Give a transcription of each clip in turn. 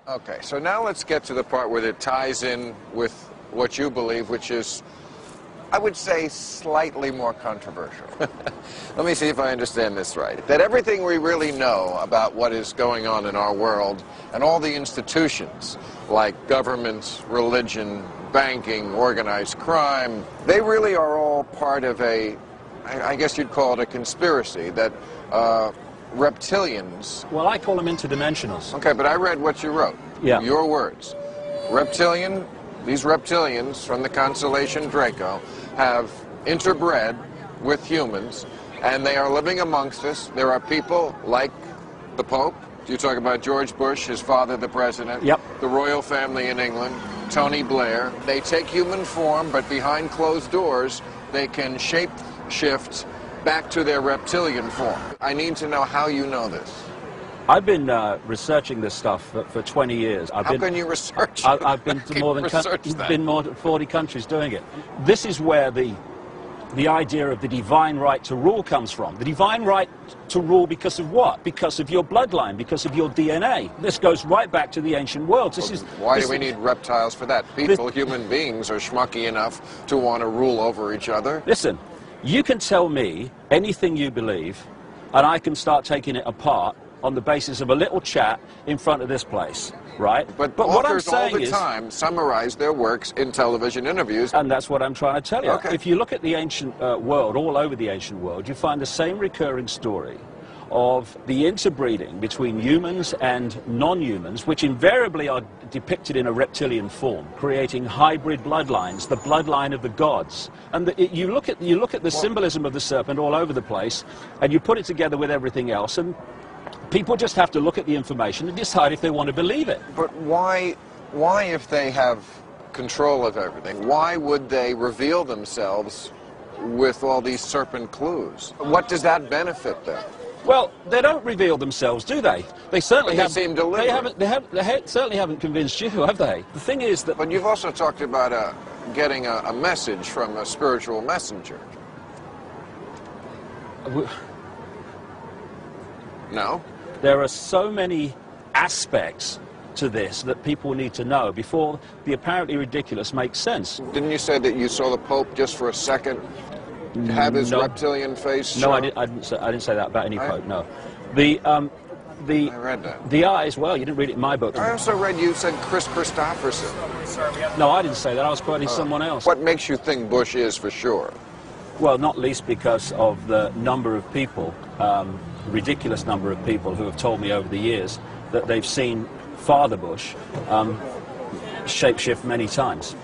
Okay, so now let's get to the part where it ties in with what you believe, which is, I would say, slightly more controversial. Let me see if I understand this right. That everything we really know about what is going on in our world and all the institutions, like governments, religion, banking, organized crime, they really are all part of a, I guess you'd call it a conspiracy, that reptilians... Well, I call them interdimensionals. Okay, but I read what you wrote. Yeah. Your words. These reptilians from the constellation Draco have interbred with humans, and they are living amongst us. There are people like the Pope. You talk about George Bush, his father, the president. Yep. The royal family in England, Tony Blair. They take human form, but behind closed doors, they can shape-shift back to their reptilian form. I need to know how you know this. I've been researching this stuff for 20 years. How can you research it? I've been to more than 40 countries doing it. This is where the idea of the divine right to rule comes from. The divine right to rule because of what? Because of your bloodline, because of your DNA. This goes right back to the ancient world. Why do we need reptiles for that? Human beings, are schmucky enough to want to rule over each other. Listen, you can tell me anything you believe, and I can start taking it apart on the basis of a little chat in front of this place, right? But what I'm authors all saying the time summarize their works in television interviews. And that's what I'm trying to tell you. Okay. If you look at the ancient world, all over the ancient world, you find the same recurring story of the interbreeding between humans and non-humans, which invariably are depicted in a reptilian form, creating hybrid bloodlines, the bloodline of the gods. And you look at the symbolism of the serpent all over the place, and you put it together with everything else, and people just have to look at the information and decide if they want to believe it. But why if they have control of everything, why would they reveal themselves with all these serpent clues? What does that benefit them? Well, they don't reveal themselves, do they? They certainly haven't. They seem deliberate. They certainly haven't convinced you, have they? The thing is that... But you've also talked about getting a message from a spiritual messenger. No? There are so many aspects to this that people need to know before the apparently ridiculous makes sense. Didn't you say that you saw the Pope just for a second have his reptilian face? No, I didn't say that about any Pope, no. I read that. The eyes, well, you didn't read it in my book. I also read you said Chris Christopherson. No, I didn't say that. I was quoting someone else. What makes you think Bush is for sure? Well, not least because of the number of people, ridiculous number of people who have told me over the years that they've seen Father Bush shapeshift many times.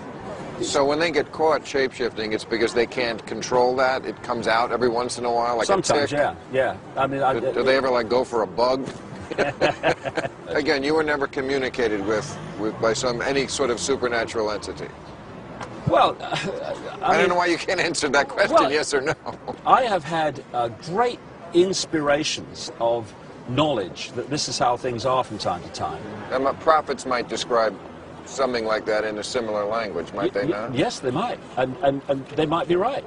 So when they get caught shapeshifting, it's because they can't control that? It comes out every once in a while, like sometimes, a tick? yeah. I mean, do they ever, like, go for a bug? Again, you were never communicated with by any sort of supernatural entity. Well, I don't know why you can't answer that question, well, yes or no. I have had great inspirations of knowledge that this is how things are from time to time. And prophets might describe something like that in a similar language, might they not? Yes, they might, and they might be right.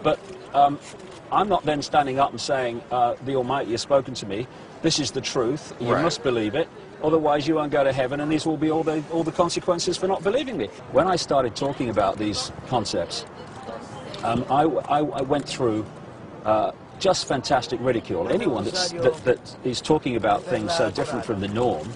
But I'm not then standing up and saying, the Almighty has spoken to me, this is the truth, you must believe it, otherwise you won't go to heaven, and these will be all the consequences for not believing me. When I started talking about these concepts, I went through just fantastic ridicule. Anyone that is talking about things so different from the norm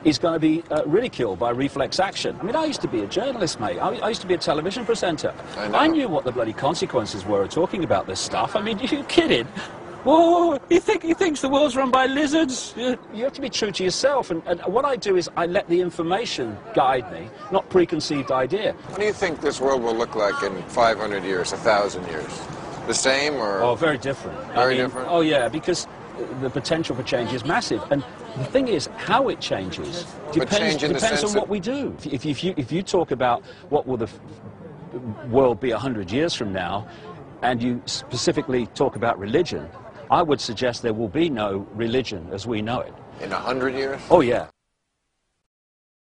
is going to be ridiculed by reflex action. I mean, I used to be a journalist, mate. I used to be a television presenter. I knew what the bloody consequences were of talking about this stuff. I mean, are you kidding? Whoa, he thinks the world's run by lizards? You have to be true to yourself. And what I do is I let the information guide me, not preconceived idea. What do you think this world will look like in 500 years, 1,000 years? The same or...? Oh, very different. Very different? Oh, yeah, because the potential for change is massive. And the thing is, how it changes depends on what we do. If you talk about what will the world be 100 years from now, and you specifically talk about religion, I would suggest there will be no religion as we know it. In 100 years? Oh, yeah.